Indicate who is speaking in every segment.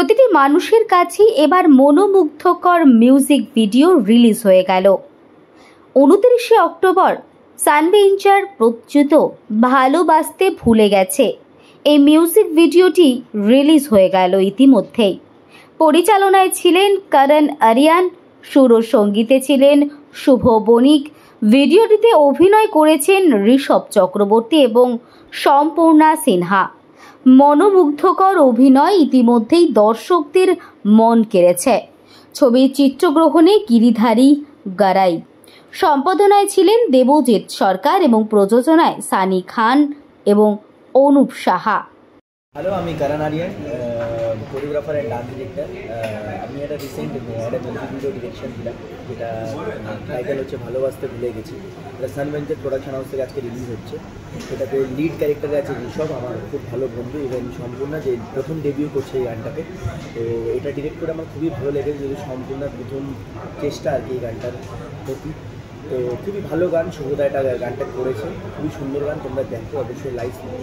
Speaker 1: প্রতিটি মানুষের কাছেই এবার মনোমুগ্ধকর মিউজিক ভিডিও রিলিজ হয়ে গেল। 29শে অক্টোবর সানভেঞ্চার প্রযোজিত ভালোবাসতে ভুলে গেছে এই মিউজিক ভিডিওটি রিলিজ হয়ে গেল ইতিমধ্যেই। পরিচালনায় ছিলেন করণ আরিয়ান, সুর ও সঙ্গীতে ছিলেন শুভ বণিক। ভিডিওটিতে অভিনয় করেছেন ঋষভ চক্রবর্তী এবং সম্পূর্ণা সিনহা। মনোমুগ্ধকর অভিনয় ইতিমধ্যেই দর্শকদের মন কেড়েছে। ছবির চিত্রগ্রহণে গিরিধারী গারাই, সম্পাদনায় ছিলেন দেবজিৎ সরকার এবং প্রযোজনায় সানি খান এবং অনুপ সাহা।
Speaker 2: হ্যালো, আমি Karan Aryan, choreographer and dance director. আমি একটা রিসেন্ট একটা মিউজিক ভিডিও ডিরেকশন দিলাম, যেটা টাইটেল হচ্ছে ভালোবাসতে ভুলে গেছি। এটা সানভেঞ্চার প্রোডাকশন হাউস থেকে আজকে রিলিজ হচ্ছে। এটাতে লিড ক্যারেক্টারে আছে ঋষভ, আমার খুব ভালো বন্ধু, এবং সম্পূর্ণা যে প্রথম ডেবিউ করছে এই গানটাকে। তো এটা ডিরেক্ট করে আমার খুবই ভালো লেগেছে, যদি সম্পূর্ণা প্রথম চেষ্টা আর কি এই গানটার প্রতি। তো খুবই ভালো গান, শুভদা এটা গানটা করেছে, খুবই সুন্দর গান। তোমরা দেখো, অবশ্যই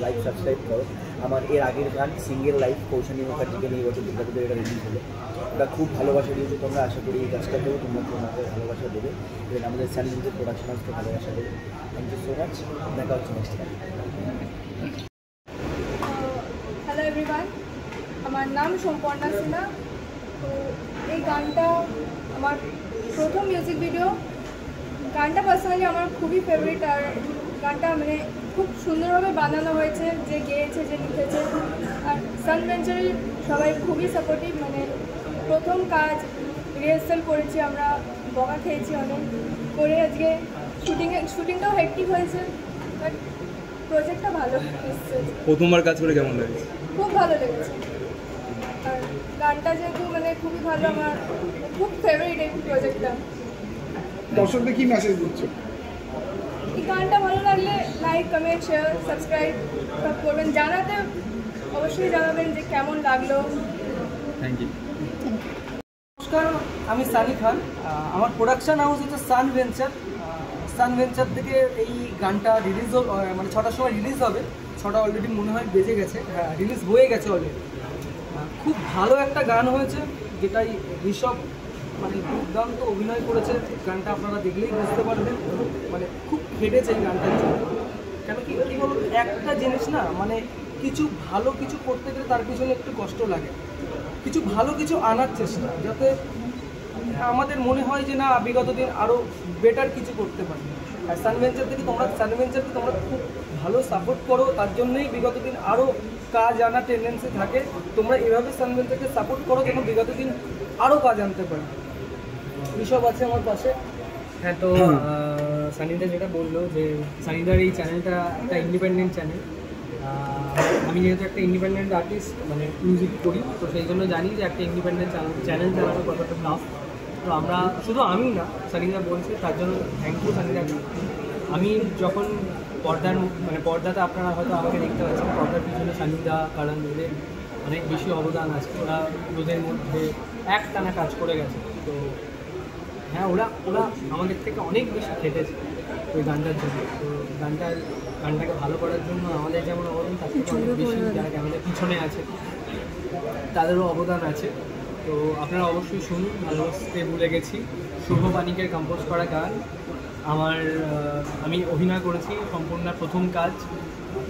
Speaker 2: লাইক সাবস্ক্রাইব করো। আমার এর আগের গান সিঙ্গেল লাইফ কৌশানী মুখার্জিকে নিয়ে বছর দুর্গাপুজোর এটা রিলিজ হলো। ওটা খুব ভালোবাসা দিয়েছে তোমরা, আশা করি এই কাজটাকেও তোমরা তোমাদের ভালোবাসা দেবে এবং আমাদের সানভেঞ্চার প্রোডাকশন হাউসকে ভালোবাসা দেবে। থ্যাংক ইউ সো মাচ, দেখা হচ্ছে নেক্সট টাইম।
Speaker 3: হ্যালো এভরিওয়ান, আমার নাম সম্পূর্ণা সিনহা। তো এই গানটা আমার প্রথম মিউজিক ভিডিও। গানটা পার্সোনালি আমার খুবই ফেভারিট, আর গানটা মানে খুব সুন্দরভাবে বানানো হয়েছে, যে গেয়েছে, যে লিখেছে। আর সানভেঞ্চারের সবাই খুবই সাপোর্টিভ, মানে প্রথম কাজ, রিহার্সাল করেছি আমরা, বকা খেয়েছি অনেক করে। আজকে শুটিংটাও হেক্টিক হয়েছে, বাট প্রজেক্টটা ভালো এসেছে।
Speaker 4: প্রথমবার কাজ করে কেমন লাগে?
Speaker 3: খুব ভালো লেগেছে। আর গানটা যেহেতু মানে খুবই ভালো, আমার খুব ফেভারিট এই প্রজেক্টটা।
Speaker 5: দর্শকদের কি মেসেজ দিচ্ছ?
Speaker 3: এই গানটা ভালো লাগলে লাইক, কমেন্ট, শেয়ার, সাবস্ক্রাইব সব করবেন। জানাতে অবশ্যই জানাবেন যে কেমন লাগলো।
Speaker 4: Thank you.
Speaker 6: নমস্কার, আমি সানি খান। আমার প্রোডাকশন হাউস হচ্ছে সানভেঞ্চার থেকে এই গানটা রিলিজ মানে 6টার সময় রিলিজ হবে। 6টা অলরেডি মনে হয় বেজে গেছে, হ্যাঁ রিলিজ হয়ে গেছে অলরেডি। খুব ভালো একটা গান হয়েছে, যেটাই ঋষভ মানে দুর্দান্ত অভিনয় করেছে। গানটা আপনারা দেখলেই বুঝতে পারবেন, মানে খুব খেটেছে এই গানটার জন্য। কেন কি বলুন, একটা জিনিস না, মানে কিছু ভালো কিছু করতে গেলে তার পিছনে একটু কষ্ট লাগে। কিছু ভালো কিছু আনার চেষ্টা, যাতে আমাদের মনে হয় যে না বিগত দিন আরও বেটার কিছু করতে পারি। আর সানভেঞ্চারকে তোমরা খুব ভালো সাপোর্ট করো, তার জন্যই বিগত দিন আরও কাজ আনার টেন্ডেন্সি থাকে। তোমরা এভাবে সানভেঞ্চারকে সাপোর্ট করো যেন বিগত দিন আরও কাজ আনতে পারি। ঋষভ আছে আমার পাশে।
Speaker 7: হ্যাঁ, তো সানিদা যেটা বললো যে সানিদার এই চ্যানেলটা একটা ইন্ডিপেন্ডেন্ট চ্যানেল। আমি যেহেতু একটা ইন্ডিপেন্ডেন্ট আর্টিস্ট, মানে মিউজিক করি, তো সেই জন্য জানি যে একটা ইন্ডিপেন্ডেন্ট চ্যানেল চালানো কতটা টাফ। তো আমরা শুধু আমি না, সানিদা বলছে, তার জন্য থ্যাংক ইউ সানিদাকে। আমি যখন পর্দাতে আপনারা হয়তো আমাকে দেখতে পাচ্ছেন, পর্দার পিছনে সানিদা, কারণ ওদের অনেক বেশি অবদান আছে। ওরা রোদের মধ্যে একটানা কাজ করে গেছে। তো হ্যাঁ, ওরা আমাদের থেকে অনেক বেশি খেটেছে ওই গানটার জন্য। তো গানটাকে ভালো করার জন্য আমাদের যেমন অবদান, তার থেকে অনেক বেশি যারা ক্যামেরার পিছনে আছে তাদেরও অবদান আছে। তো আপনারা অবশ্যই শুনুন, ভালোবাসতে ভুলে গেছি, শুভ বাণিকের কম্পোজ করা গান। আমি অভিনয় করেছি, সম্পূর্ণ প্রথম কাজ।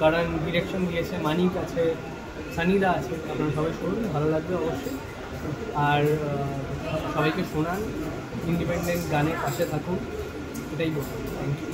Speaker 7: কারণ ডিরেকশন দিয়েছে, মানিক আছে, সানিদা আছে। আপনারা সবাই শুনুন, ভালো লাগবে অবশ্যই। আর সবাইকে শোনান, ইন্ডিপেন্ডেন্ট গানের পাশে থাকুন, এটাই বলুন। Thank you.